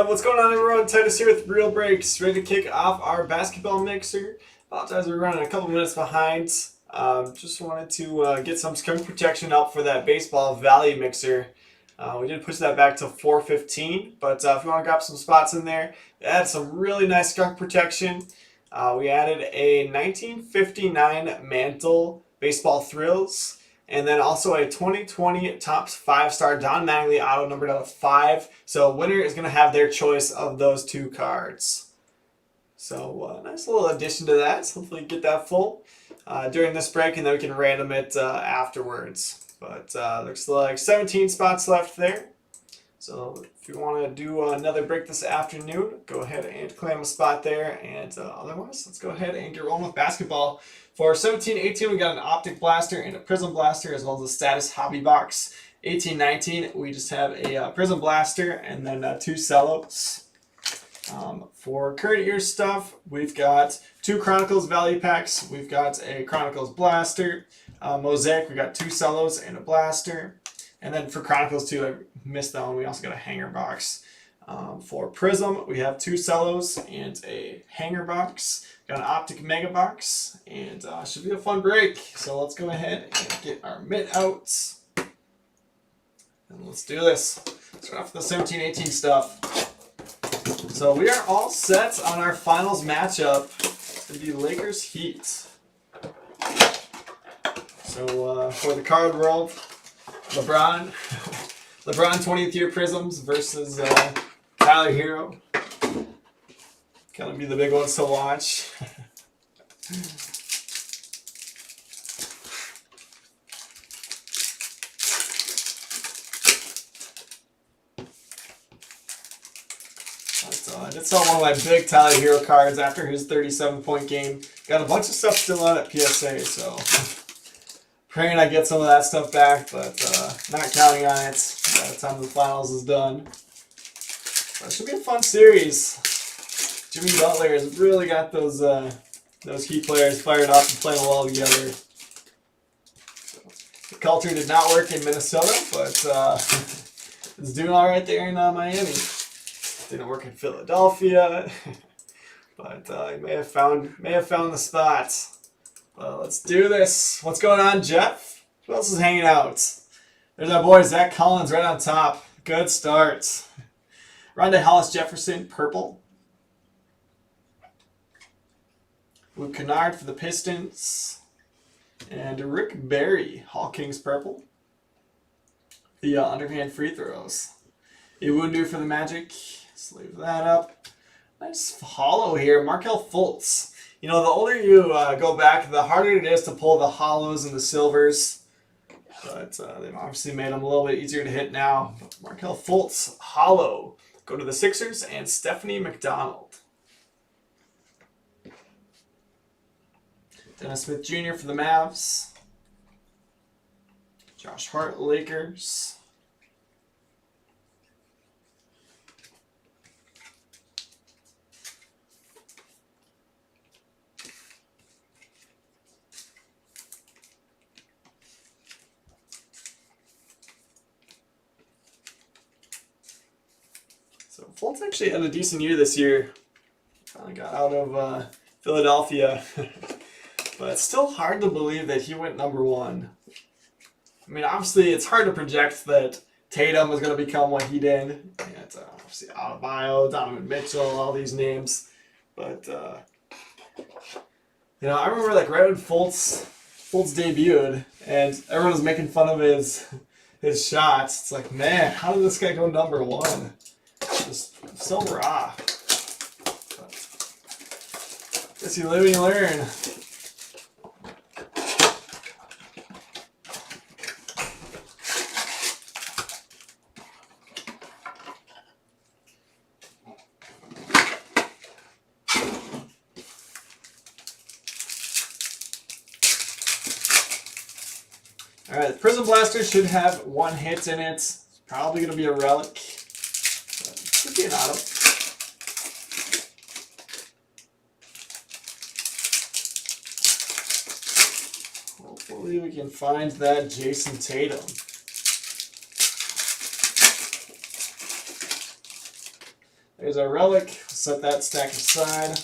What's going on, everyone? Titus here with Real Breaks, ready to kick off our basketball mixer. Apologize, we're running a couple minutes behind. Just wanted to get some skunk protection up for that baseball value mixer. We did push that back to 415, but if you want to grab some spots in there, add some really nice skunk protection. We added a 1959 Mantle Baseball Thrills. And then also a 2020 Topps 5-star Don Mattingly auto numbered out of 5. So winner is going to have their choice of those two cards. So nice little addition to that. Hopefully get that full during this break, and then we can random it afterwards. But looks like 17 spots left there. So if you want to do another break this afternoon, go ahead and claim a spot there. And otherwise, let's go ahead and get rolling with basketball. For 17-18, we got an Optic Blaster and a Prism Blaster, as well as a Status Hobby Box. 18-19, we just have a Prism Blaster and then 2 cellos. For current year stuff, we've got 2 Chronicles Value Packs. We've got a Chronicles Blaster. Mosaic, we got 2 cellos and a Blaster. And then for Chronicles 2, I missed that one, we also got a hanger box. For Prism, we have 2 cellos and a hanger box. Got an Optic Mega Box, and should be a fun break. So let's go ahead and get our mitt out. And let's do this. Let's start off with the 17-18 stuff. So we are all set on our finals matchup. It's going to be Lakers Heat. So for the card world, LeBron 20th year Prisms versus Tyler Hero. Gonna be the big ones to watch. I did sell one of my big Tyler Hero cards after his 37-point game. Got a bunch of stuff still on at PSA, so praying I get some of that stuff back, but not counting on it by the time the finals is done. But it should be a fun series. Jimmy Butler has really got those Heat players fired up and playing well together. So, the culture did not work in Minnesota, but it's doing all right there in Miami. Didn't work in Philadelphia, but he may have found the spot. Well, let's do this. What's going on, Jeff? Who else is hanging out? There's our boy Zach Collins right on top. Good start. Rondé Hollis Jefferson, purple. Luke Kennard for the Pistons. And Rick Barry, Hall Kings purple. The underhand free throws. Iwundu for the Magic. Let's leave that up. Nice hollow here. Markelle Fultz. You know, the older you go back, the harder it is to pull the hollows and the silvers. But they've obviously made them a little bit easier to hit now. But Markelle Fultz, hollow. Go to the Sixers and Stephanie McDonald. Dennis Smith Jr. for the Mavs. Josh Hart, Lakers. So Fultz actually had a decent year this year. Finally got out of Philadelphia. But it's still hard to believe that he went #1. I mean, obviously, it's hard to project that Tatum was going to become what he did. And obviously, Adebayo, Donovan Mitchell, all these names. But, you know, I remember like right when Fultz debuted, and everyone was making fun of his shots. It's like, man, how did this guy go #1? Just so raw. But guess you live and you learn. Alright, the Prism Blaster should have 1 hit in it. It's probably going to be a relic. But it could be an auto. Hopefully we can find that Jason Tatum. There's our relic. Set that stack aside.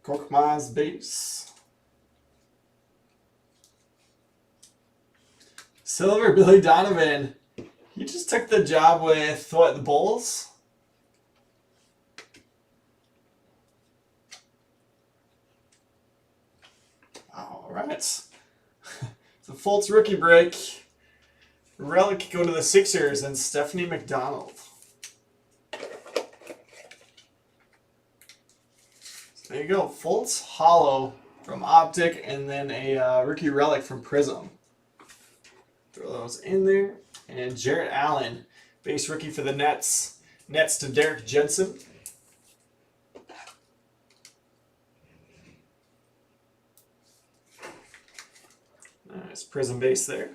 Korkmaz base. Silver Billy Donovan. He just took the job with, what, the Bulls? All right. It's a Fultz rookie break. Relic go to the Sixers and Stephanie McDonald. There you go. Fultz Hollow from Optic, and then a rookie relic from Prism. Throw those in there. And Jarrett Allen, base rookie for the Nets. Nets to Derek Jensen. Nice Prism base there.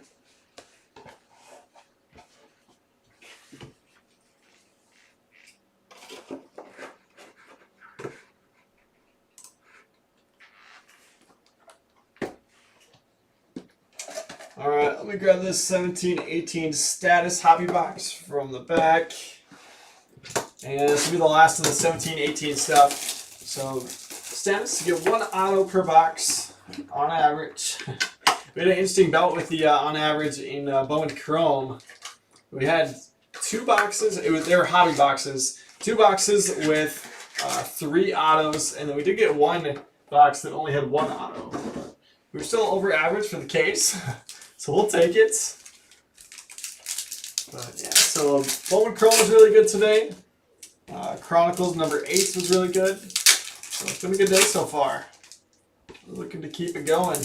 All right, let me grab this 17-18 status hobby box from the back. And this will be the last of the 17-18 stuff. So status, you get one auto per box on average. We had an interesting bout with the on average in Bowman Chrome. We had 2 boxes, they were hobby boxes, 2 boxes with 3 autos, and then we did get 1 box that only had 1 auto. We were still over average for the case. So we'll take it. But yeah, so Bowman Chrome was really good today. Chronicles number 8 was really good. So it's been a good day so far. We're looking to keep it going.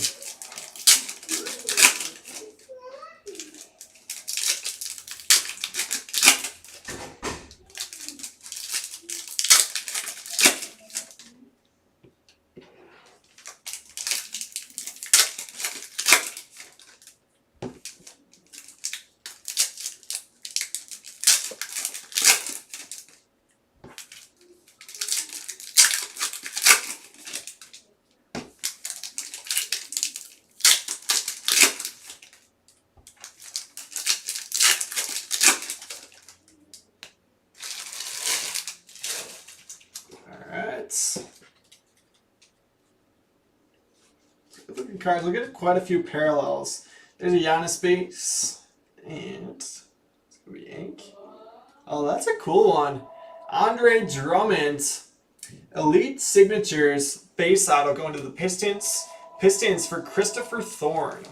Good looking cards. Look at quite a few parallels. There's a Giannis base, and it's gonna be ink. Oh, that's a cool one. Andre Drummond, Elite Signatures base auto going to the Pistons. Pistons for Christopher Thorne.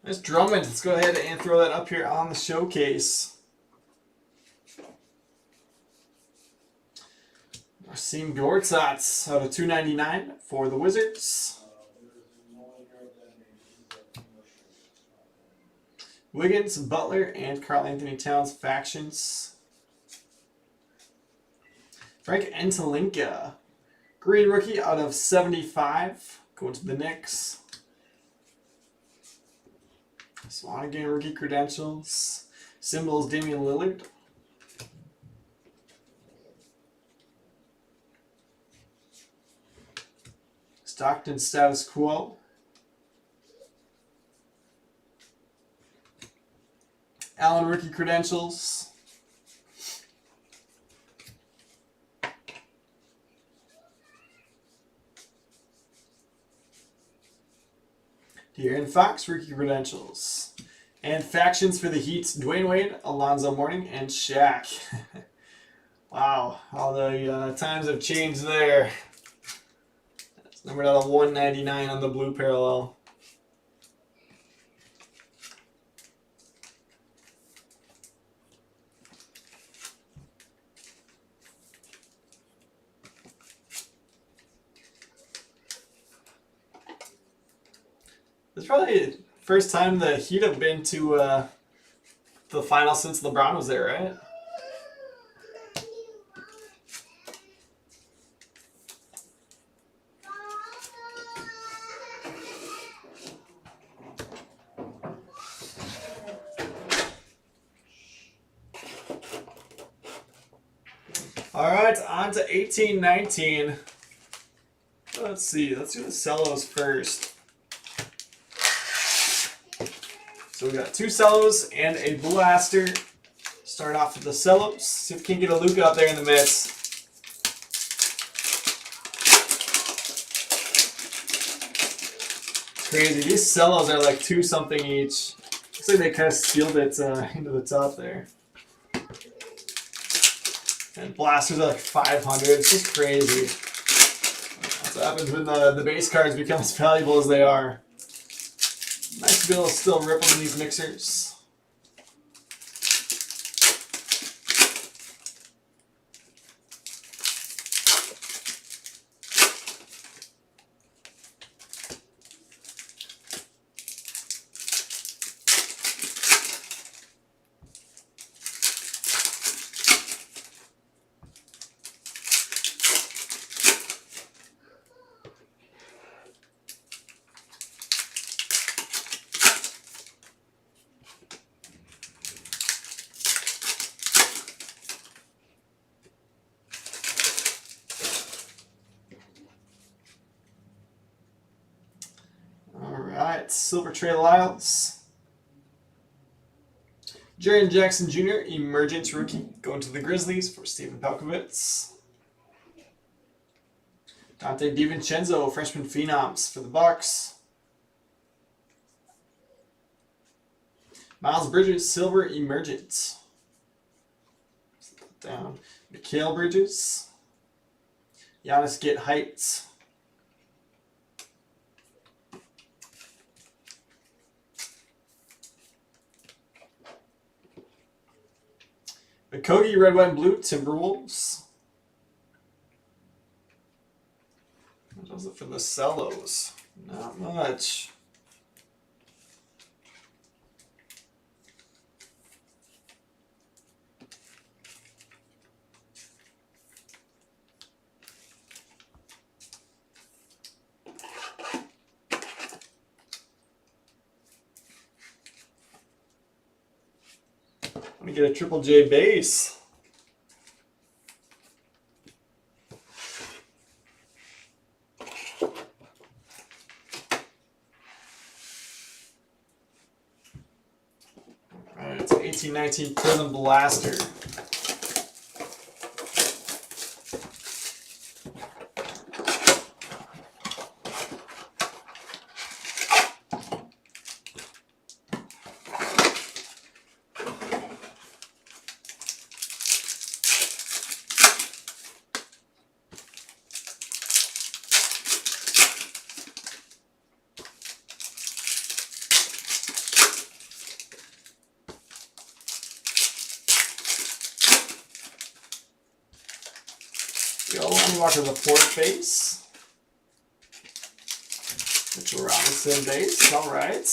Nice Drummond. Let's go ahead and throw that up here on the showcase. Rasim Gortats out of 299 for the Wizards. Wiggins, Butler, and Karl Anthony Towns factions. Frank Entelinka, green rookie out of 75, going to the Knicks. Swanigan rookie credentials. Symbols Damian Lillard. Stockton status quo. Allen rookie credentials. De'Aaron Fox rookie credentials. And factions for the Heat's Dwayne Wade, Alonzo Mourning, and Shaq. Wow, all the times have changed there. That's numbered out of 199 on the blue parallel. There's probably First time the Heat have been to the final since LeBron was there, right? All right, on to 18-19. Let's see. Let's do the cellos first. So we got 2 cellos and a blaster. Start off with the cellos. See if we can get a Luka up there in the midst. Crazy. These cellos are like 2 something each. Looks like they kind of sealed it into the top there. And blasters are like 500. It's just crazy. That's what happens when the base cards become as valuable as they are. Nice to be able to still rip them in these mixers. Alright, Silver Trey Lyles. Jaren Jackson Jr., Emergence rookie, going to the Grizzlies for Steven Pelkovitz. Dante DiVincenzo, freshman phenoms for the Bucks. Miles Bridges, Silver Emergence. Down. Mikal Bridges. Giannis Get Heights. Kogi, Red, White, and Blue, Timberwolves. What was it for the cellos? Not much. Let me get a Triple J base. Alright, it's an 18-19 Prism Blaster. Lonnie Walker, the 4th base. Mitchell Robinson base. All right.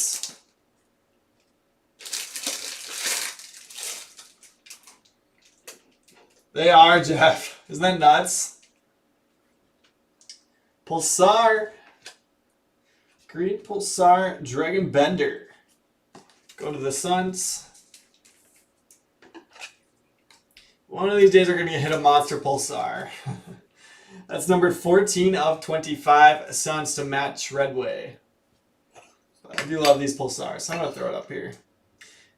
They are, Jeff. Isn't that nuts? Pulsar. Green Pulsar Dragon Bender. Go to the Suns. One of these days we're going to hit a monster Pulsar. That's numbered 14 of 25 Suns to Matt Treadway. I do love these Pulsars, so I'm going to throw it up here.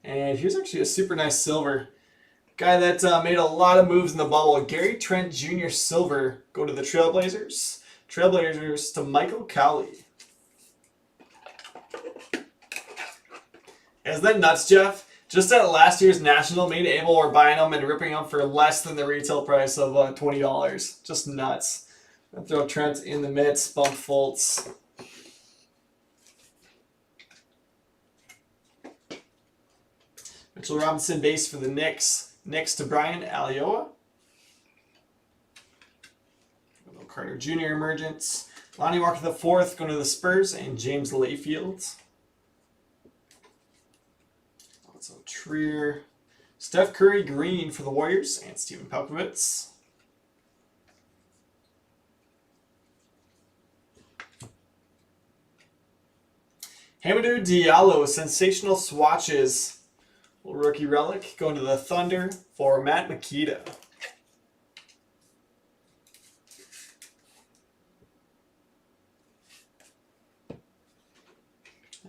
And here's actually a super nice silver. Guy that made a lot of moves in the bubble. Gary Trent Jr. Silver. Go to the Trailblazers. Trailblazers to Michael Cowley. Isn't that nuts, Jeff? Just at last year's National, me and Abel were buying them and ripping them for less than the retail price of $20. Just nuts. I'll throw Trent in the midst, bump Fultz. Mitchell Robinson base for the Knicks. Knicks to Brian Alioa. Carter Jr. Emergence. Lonnie Walker the 4th going to the Spurs, and James Layfield. So Trier, Steph Curry green for the Warriors, and Steven Pelkovitz. Hamidou Diallo, sensational swatches. Rookie relic going to the Thunder for Matt Makita.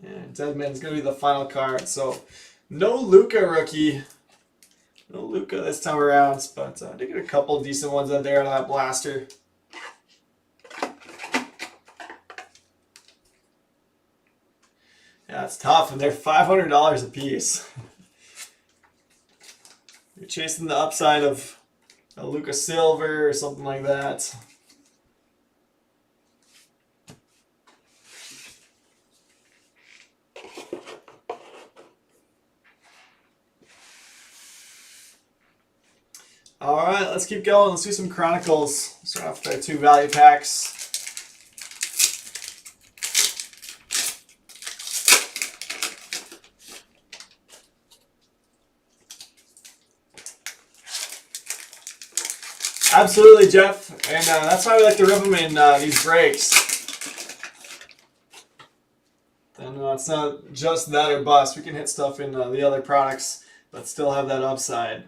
And Deadman's going to be the final card. So no Luka rookie. No Luka this time around, but I did get a couple decent ones out there out of that blaster. Yeah, it's tough, and they're $500 a piece. You're chasing the upside of a Luka Silver or something like that. All right, let's keep going. Let's do some Chronicles. Start off with our 2 value packs. Absolutely, Jeff. And that's why we like to rip them in these breaks. And it's not just that or bust. We can hit stuff in the other products, but still have that upside.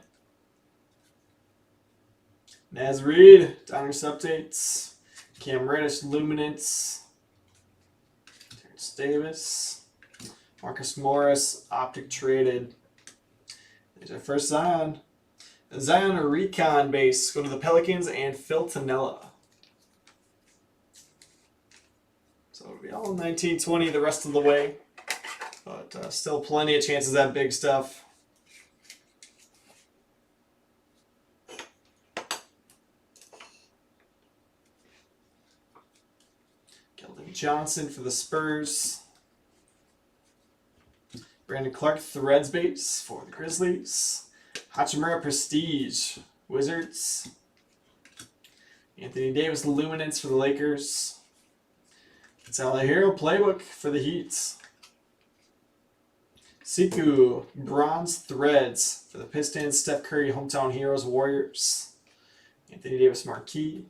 Naz Reid, Diners Updates. Cam Reddish, Luminance. Terrence Davis. Marcus Morris, Optic Traded. There's our first Zion. Zion Recon base. Go to the Pelicans and Phil Tanella. So it'll be all 1920 the rest of the way. But still plenty of chances at big stuff. Johnson for the Spurs. Brandon Clark Threads base for the Grizzlies. Hachimura Prestige Wizards. Anthony Davis Luminance for the Lakers. Tyler Hero Playbook for the Heat. Siku Bronze Threads for the Pistons. Steph Curry Hometown Heroes Warriors. Anthony Davis Marquee.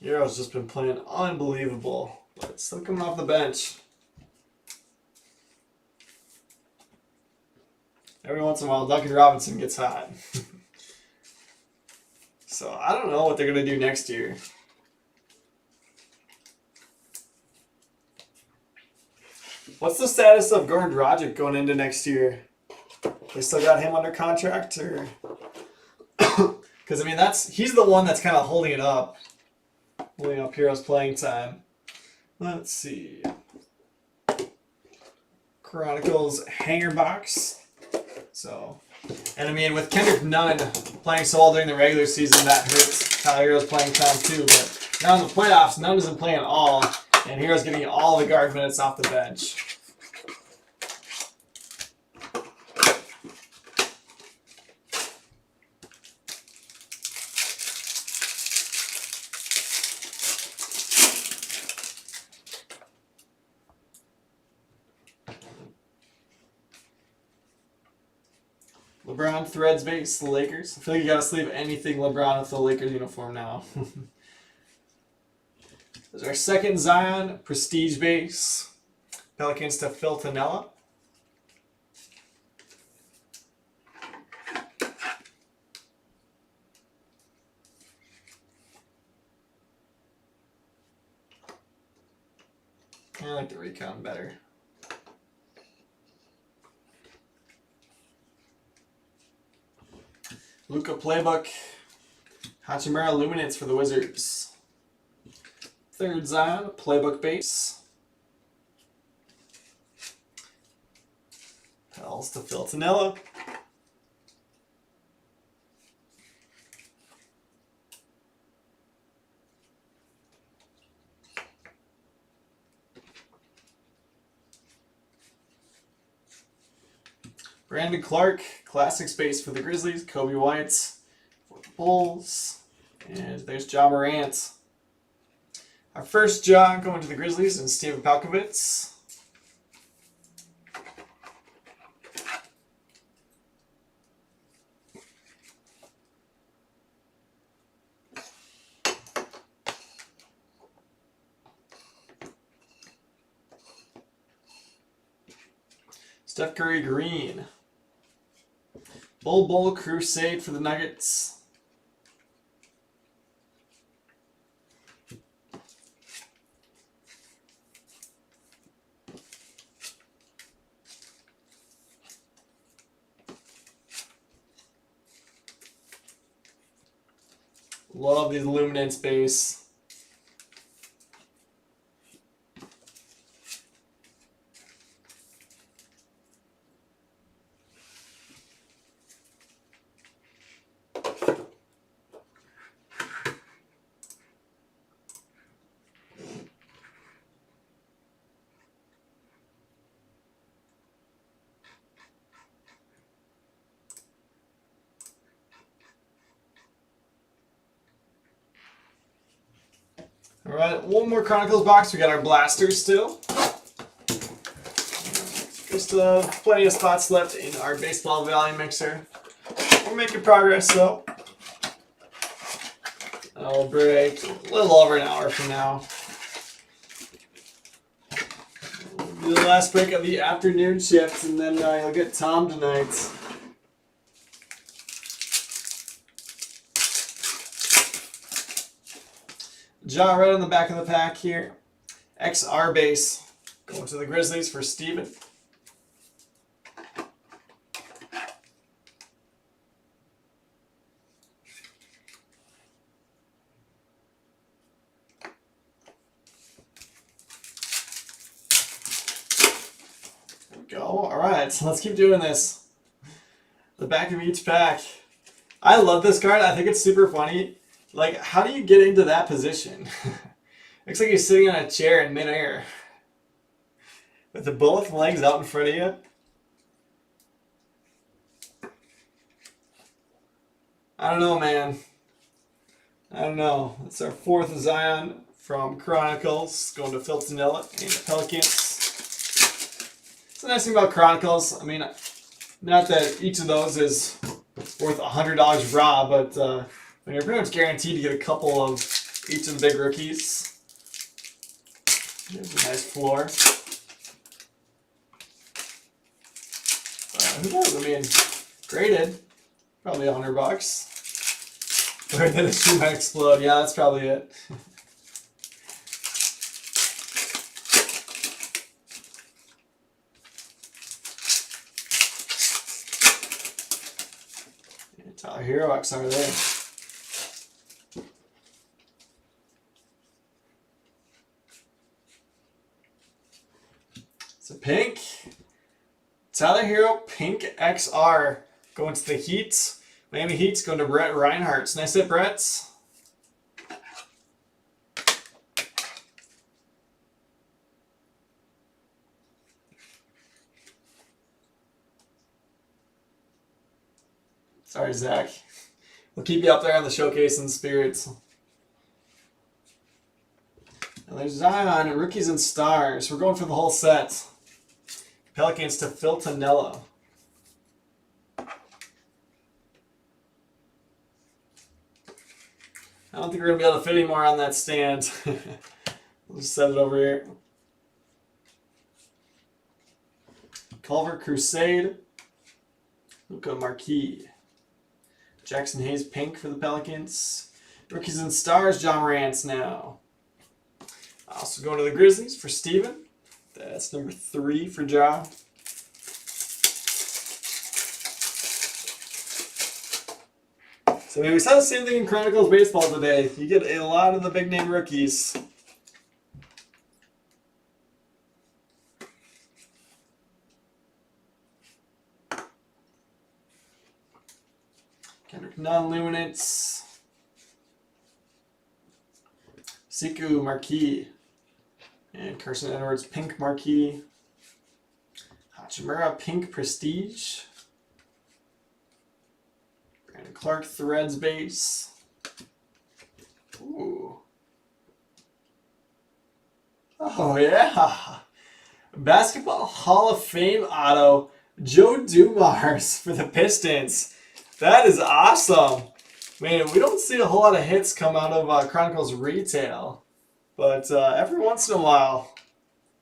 Hero's just been playing unbelievable, but still coming off the bench. Every once in a while, Duncan Robinson gets hot. So I don't know what they're going to do next year. What's the status of Goran Dragic going into next year? They still got him under contract, or? Because I mean, he's the one that's kind of holding it up. Holding up Heroes playing time. Let's see. Chronicles hanger box. So, and I mean, with Kendrick Nunn playing so well during the regular season, that hurts Tyler Hero's playing time too. But now in the playoffs, Nunn isn't playing at all, and Hero's getting all the guard minutes off the bench. LeBron Threads base, the Lakers. I feel like you gotta sleeve anything LeBron with the Lakers uniform now. There's our second Zion Prestige base. Pelicans to Phil Tanella. I like the Recon better. Luka Playbook. Hachimura Luminance for the Wizards. Third Zion Playbook base. Pels to Phil Tanella. Brandon Clark, Classic Space for the Grizzlies. Kobe White for the Bulls. And there's Ja Morant. Our first Ja going to the Grizzlies and Steven Palkovitz. Steph Curry green. Bull Crusade for the Nuggets. Love the Luminance base. All right, one more Chronicles box. We got our blasters still. Just plenty of spots left in our baseball value mixer. We're making progress though. I'll break a little over an hour from now. We'll do the last break of the afternoon shift, and then you'll get Tom tonight. Ja right on the back of the pack here. XR base going to the Grizzlies for Steven. There we go. All right, so let's keep doing this. The back of each pack. I love this card. I think it's super funny. Like, how do you get into that position? Looks like you're sitting on a chair in midair. With the both legs out in front of you. I don't know, man. I don't know. It's our fourth Zion from Chronicles. Going to Phil Tanella and the Pelicans. It's the nice thing about Chronicles. I mean, not that each of those is worth $100 raw, but you're pretty much guaranteed to get a couple of each of the big rookies. There's a nice floor. Who knows? I mean, graded, probably $100. Or then the shoe might explode. Yeah, that's probably it. Tyler Hero XR there. It's a pink. Tyler Hero, pink XR. Going to the Heat. Miami Heat's going to Brett Reinhardt. Nice hit, Brett. Sorry, Zach. We'll keep you up there on the showcase and spirits. And there's Zion, Rookies and Stars. We're going for the whole set. Pelicans to Phil Tanella. I don't think we're going to be able to fit any more on that stand. We'll just set it over here. Culver Crusade. Luka Marquis. Jackson Hayes pink for the Pelicans. Rookies and Stars, Ja Morant now. Also going to the Grizzlies for Steven. That's number 3 for Ja. So I mean, we saw the same thing in Chronicles Baseball today. You get a lot of the big name rookies. Kendrick Nunn, Luminance. Siku Marquis. And Carson Edwards, pink Marquis. Hachimura, pink Prestige. Clark Threads base. Ooh. Oh, yeah. Basketball Hall of Fame auto, Joe Dumars for the Pistons. That is awesome. Man, we don't see a whole lot of hits come out of Chronicles Retail, but every once in a while.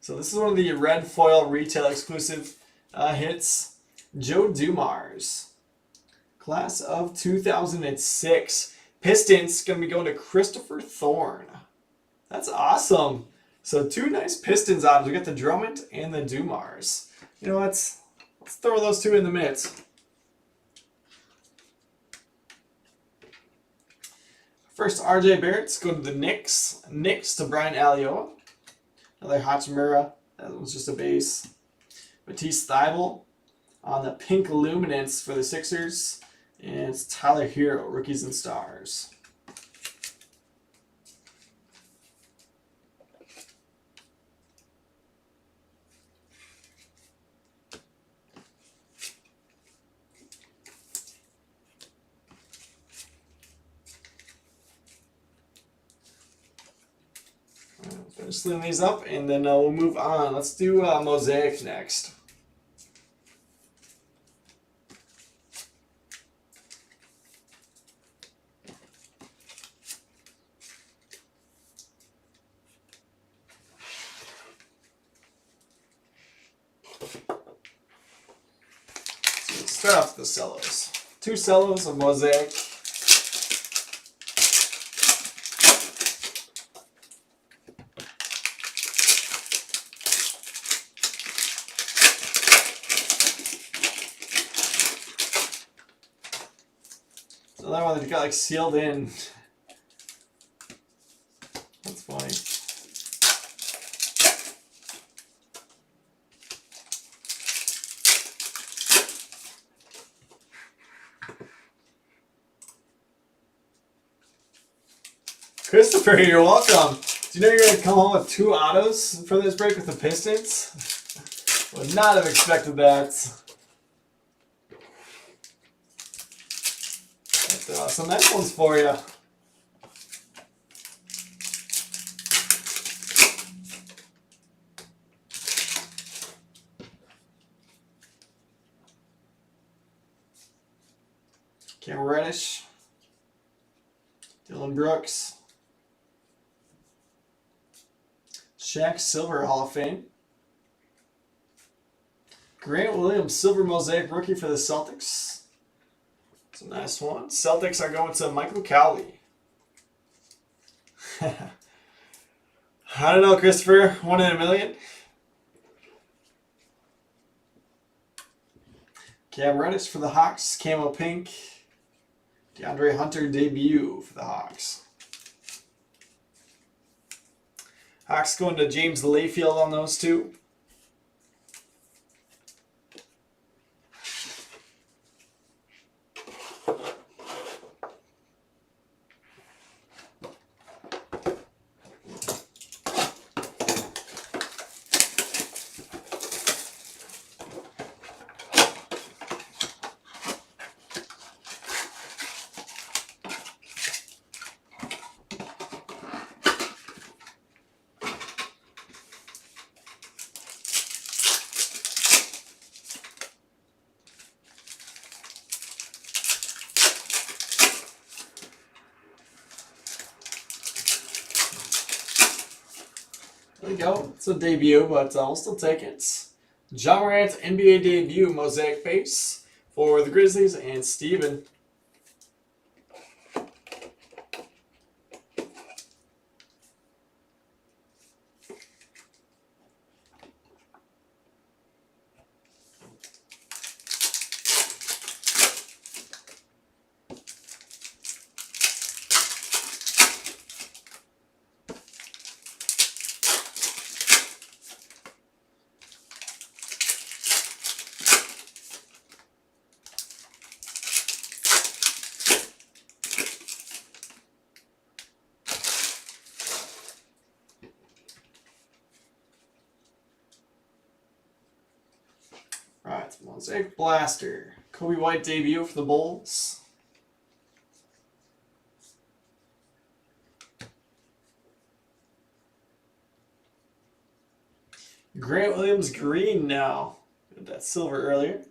So this is one of the red foil retail exclusive hits. Joe Dumars. Class of 2006. Pistons going to be going to Christopher Thorne. That's awesome. So 2 nice Pistons items. We got the Drummond and the Dumars. You know, let's throw those 2 in the mix. First, RJ Barrett's going to the Knicks. Knicks to Brian Alioa. Another Hachimura. That was just a base. Matisse Thybulle on the pink luminance for the Sixers. And it's Tyler Hero, Rookies and Stars. Finish cleaning these up, and then we'll move on. Let's do Mosaic next. So let's start off with the cellos. 2 cellos of Mosaic. So that one that got like sealed in. That's funny. Christopher, you're welcome. Do you know you're going to come home with 2 autos for this break with the Pistons? Would not have expected that. But, some nice ones for you. Cam Reddish. Dylan Brooks. Shaq Silver Hall of Fame. Grant Williams Silver Mosaic Rookie for the Celtics. It's a nice one. Celtics are going to Michael Cowley. I don't know, Christopher. 1 in a million. Cam Reddish for the Hawks. Camo Pink. DeAndre Hunter debut for the Hawks. Hawks going to James Layfield on those 2. There we go. It's a debut, but we'll still take it. John Morant's NBA debut Mosaic base for the Grizzlies and Steven. Alright, Mosaic Blaster. Kobe White debut for the Bulls. Grant Williams green now. Got that silver earlier.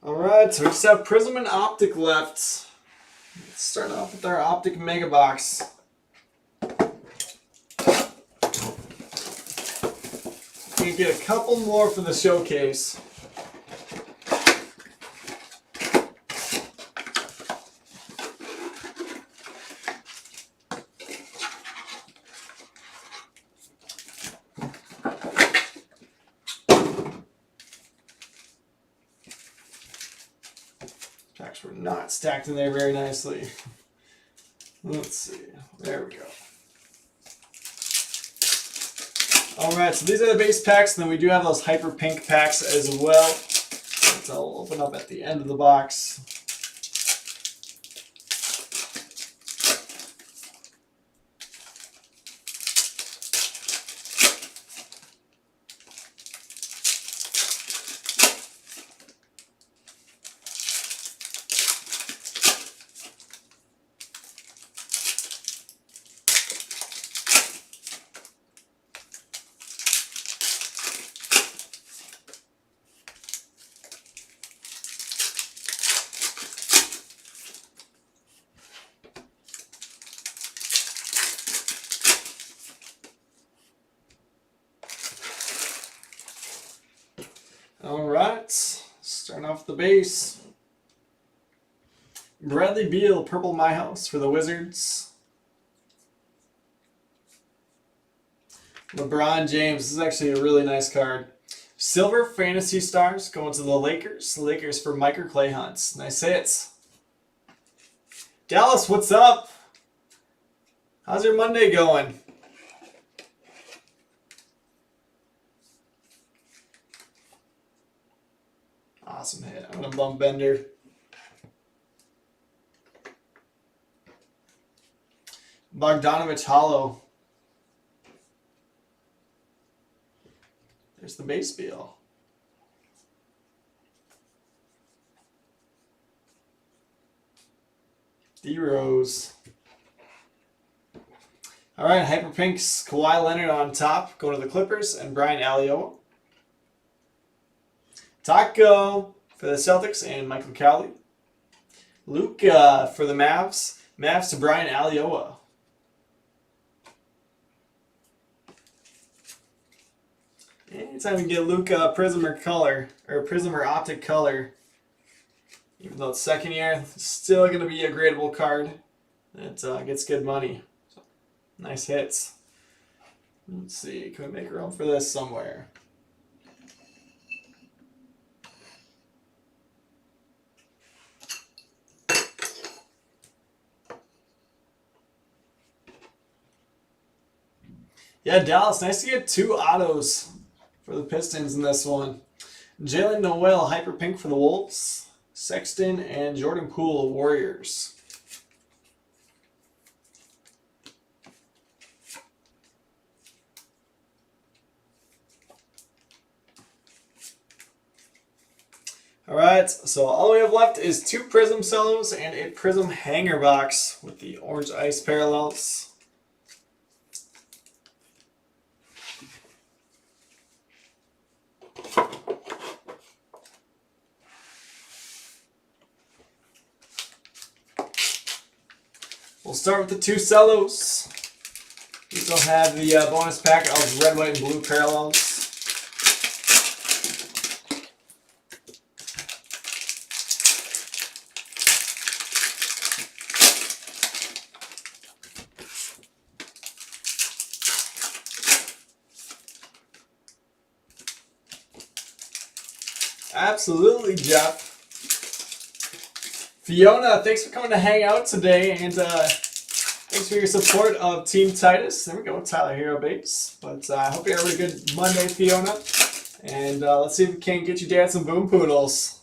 Alright, so we just have Prism and Optic left. Let's start off with our Optic Mega Box. We can get a couple more for the showcase. Packs were not stacked in there very nicely. Let's see. There we go. Alright, so these are the base packs, and then we do have those hyper pink packs as well. So I'll open up at the end of the box. Alright, starting off the base. Bradley Beal, Purple My House for the Wizards. LeBron James, this is actually a really nice card. Silver Fantasy Stars going to the Lakers. Lakers for Micah Clay Hunts. Nice hits. Dallas, what's up? How's your Monday going? Awesome hit. I'm going to bump Bender. Bogdanovich Hollow. There's the base Beal. D-Rose. All right, Hyper Pinks, Kawhi Leonard on top, going to the Clippers, and Brian Alioa. Taco for the Celtics and Michael Cowley. Luka for the Mavs. Mavs to Brian Alioa. Anytime you get Luka Prism or color, or Prism or Optic color, even though it's second year, it's still going to be a gradable card that gets good money. So, nice hits. Let's see, can we make room for this somewhere? Yeah, Dallas, nice to get 2 autos for the Pistons in this one. Jalen Noel, Hyper Pink for the Wolves. Sexton and Jordan Poole, Warriors. All right, so all we have left is 2 Prism Cellos and a Prism Hanger box with the Orange Ice parallels. We'll start with the 2 cellos. These will have the bonus pack of red, white, and blue parallels. Absolutely, Jeff. Fiona, thanks for coming to hang out today, and thanks for your support of Team Titus. There we go, Tyler Hero Bates. But I hope you're having a good Monday, Fiona. And let's see if we can get your dad some Boom Poodles.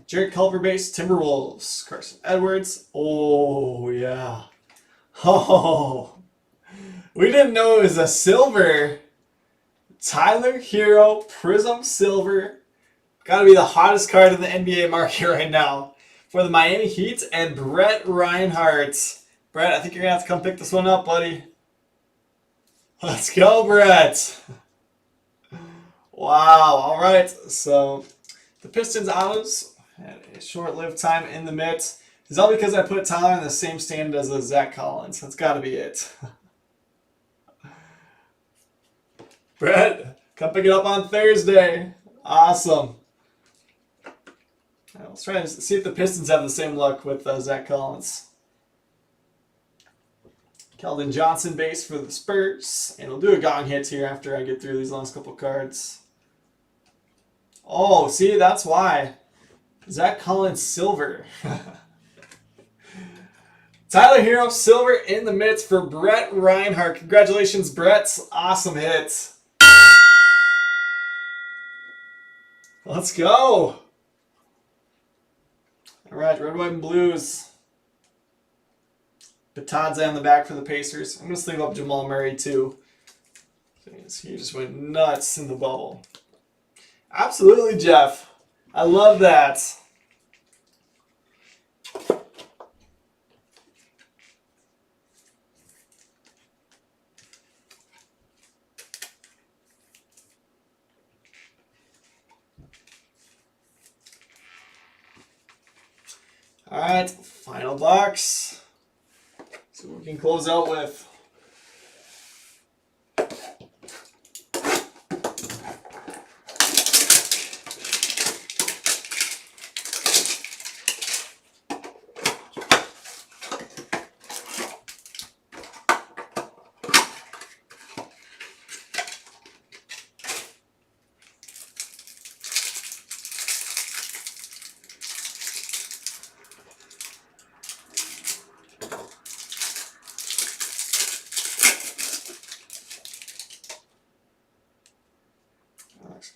Jarrett Culver base, Timberwolves. Carson Edwards. Oh, yeah. Oh, we didn't know it was a silver. Tyler Hero, Prism Silver. Gotta be the hottest card in the NBA market right now. For the Miami Heat and Brett Reinhardt. Brett, I think you're gonna have to come pick this one up, buddy. Let's go, Brett. Wow, alright. So, the Pistons autos had a short-lived time in the mix. It's all because I put Tyler in the same stand as Zach Collins. That's gotta be it. Brett, come pick it up on Thursday. Awesome. Let's try to see if the Pistons have the same luck with Zach Collins. Keldon Johnson base for the Spurs. And we'll do a gong hit here after I get through these last couple cards. Oh, see, that's why. Zach Collins silver. Tyler Hero silver in the mitts for Brett Reinhardt. Congratulations, Brett. Awesome hit. Let's go. All right, red, white, and blues. Batadze on the back for the Pacers. I'm going to sleeve up Jamal Murray, too. He just went nuts in the bubble. Absolutely, Jeff. I love that. All right, final box. See what we can close out with.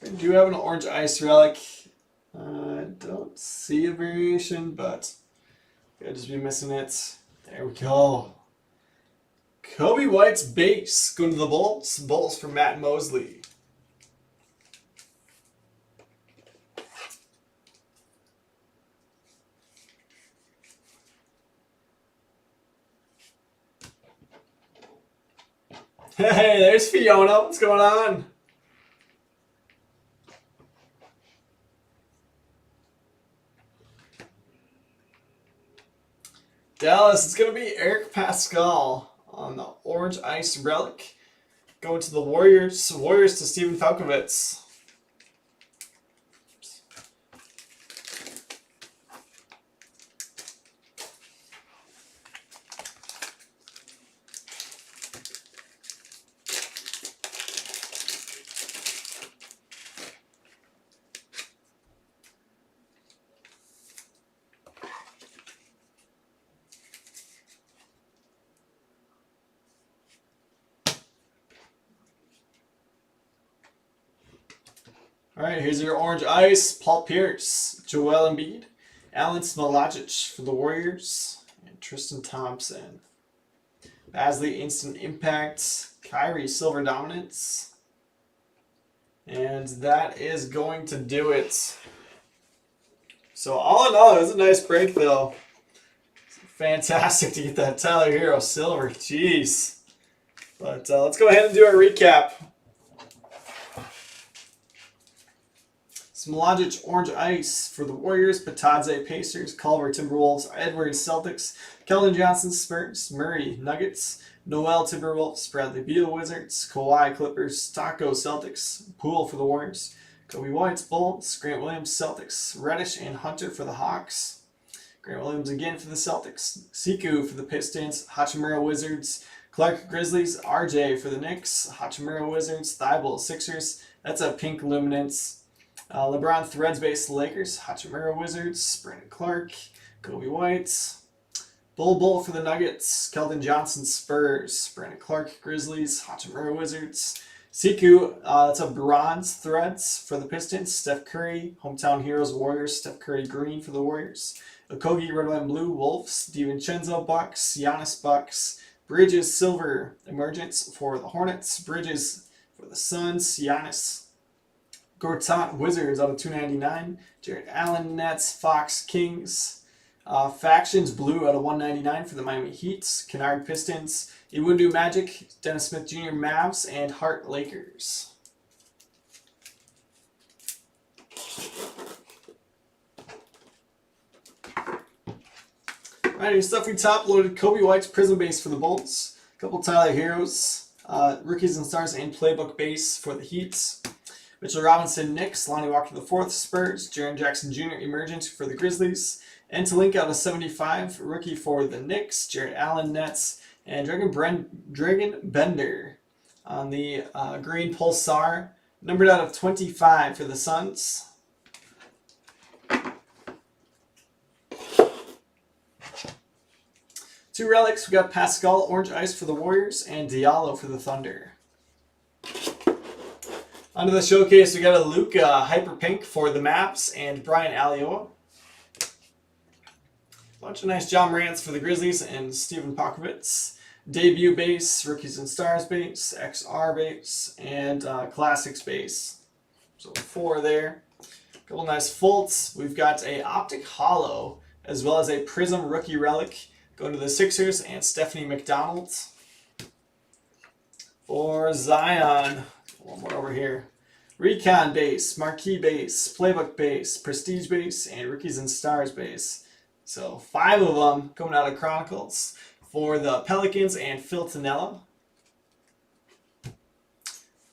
I do have an orange ice relic. I don't see a variation, but I'll just be missing it. There we go. Kobe White's base going to the Bulls. Bulls for Matt Mosley. Hey, there's Fiona. What's going on? Dallas, it's going to be Eric Pascal on the orange ice relic. Going to the Warriors. Warriors to Steven Falkovitz. All right, here's your orange ice. Paul Pierce, Joel Embiid, Alan Smolagic for the Warriors, and Tristan Thompson. Basley Instant Impact, Kyrie Silver Dominance. And that is going to do it. So all in all, it was a nice break though. Fantastic to get that Tyler Hero silver. Jeez. But let's go ahead and do our recap. Smolagic Orange Ice for the Warriors, Batadze Pacers, Culver Timberwolves, Edwards Celtics, Keldon Johnson Spurs, Murray Nuggets, Noel Timberwolves, Bradley Beal Wizards, Kawhi Clippers, Taco Celtics, Poole for the Warriors, Kobe White's Bulls, Grant Williams Celtics, Reddish and Hunter for the Hawks, Grant Williams again for the Celtics, Siku for the Pistons, Hachimura Wizards, Clark Grizzlies, RJ for the Knicks, Hachimura Wizards, Thibault Sixers, that's a pink luminance. LeBron Threads base Lakers, Hachimura Wizards, Brandon Clark, Kobe White, Bull for the Nuggets, Keldon Johnson Spurs, Brandon Clark Grizzlies, Hachimura Wizards, Siku, that's a bronze threads for the Pistons. Steph Curry, hometown heroes, Warriors. Steph Curry green for the Warriors. Okogie, red, white, and blue, Wolves. DiVincenzo, Bucks. Giannis, Bucks. Bridges, silver, emergence for the Hornets. Bridges for the Suns. Giannis. Gortat, Wizards out of 299. Jared Allen, Nets. Fox, Kings. Factions, blue out of 199 for the Miami Heat. Kennard, Pistons. Iwundu, Magic. Dennis Smith Jr., Mavs. And Hart, Lakers. Alright, your stuffy top loaded Kobe White's Prism base for the Bulls. A couple Tyler Heroes, Rookies and Stars, and Playbook base for the Heat. Mitchell Robinson, Knicks. Lonnie Walker IV, Spurs. Jaren Jackson Jr., Emergent for the Grizzlies. And to link out of 75, rookie for the Knicks. Jared Allen, Nets. And Dragon Bender on the green Pulsar. Numbered out of 25 for the Suns. Two relics, we got Pascal, Orange Ice for the Warriors, and Diallo for the Thunder. Onto the showcase, we got a Luka Hyper Pink for the Mavs, and Brian Alioa. Bunch of nice John Morants for the Grizzlies, and Steven Pokovits. Debut base, Rookies and Stars base, XR base, and Classics base. So 4 there. A couple nice Fultz. We've got a Optic Hollow, as well as a Prism Rookie Relic. Going to the Sixers, and Stephanie McDonald. For Zion, one more over here. Recon base, Marquee base, Playbook base, Prestige base, and Rookies and Stars base. So 5 of them coming out of Chronicles. For the Pelicans, and Phil Tanella.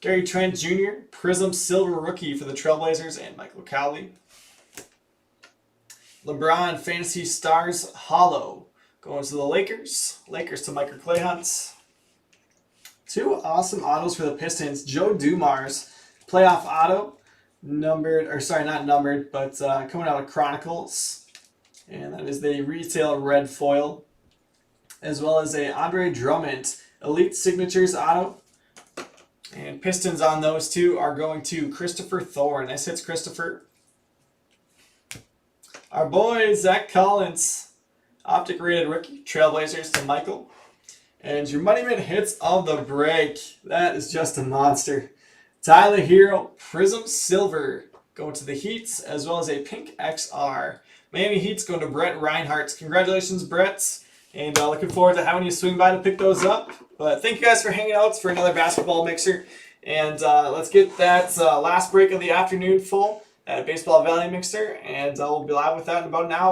Gary Trent Jr., Prism Silver Rookie for the Trailblazers, and Michael Cowley. LeBron Fantasy Stars Hollow. Going to the Lakers. Lakers to Micah Clay Hunt. 2 awesome autos for the Pistons. Joe Dumars, playoff auto. Numbered, or sorry, not numbered, but coming out of Chronicles. And that is the retail red foil. As well as a Andre Drummond Elite Signatures auto. And Pistons on those 2 are going to Christopher Thorne. Nice hits, Christopher. Our boy, Zach Collins. Optic rated rookie, Trailblazers to Michael. And your Money Mint hits of the break. That is just a monster. Tyler Hero, Prism Silver, going to the Heats, as well as a pink XR. Miami Heat's going to Brett Reinhardt. Congratulations, Brett. And looking forward to having you swing by to pick those up. But thank you guys for hanging out for another basketball mixer. And let's get that last break of the afternoon full at Baseball Value Mixer. And we'll be live with that in about an hour.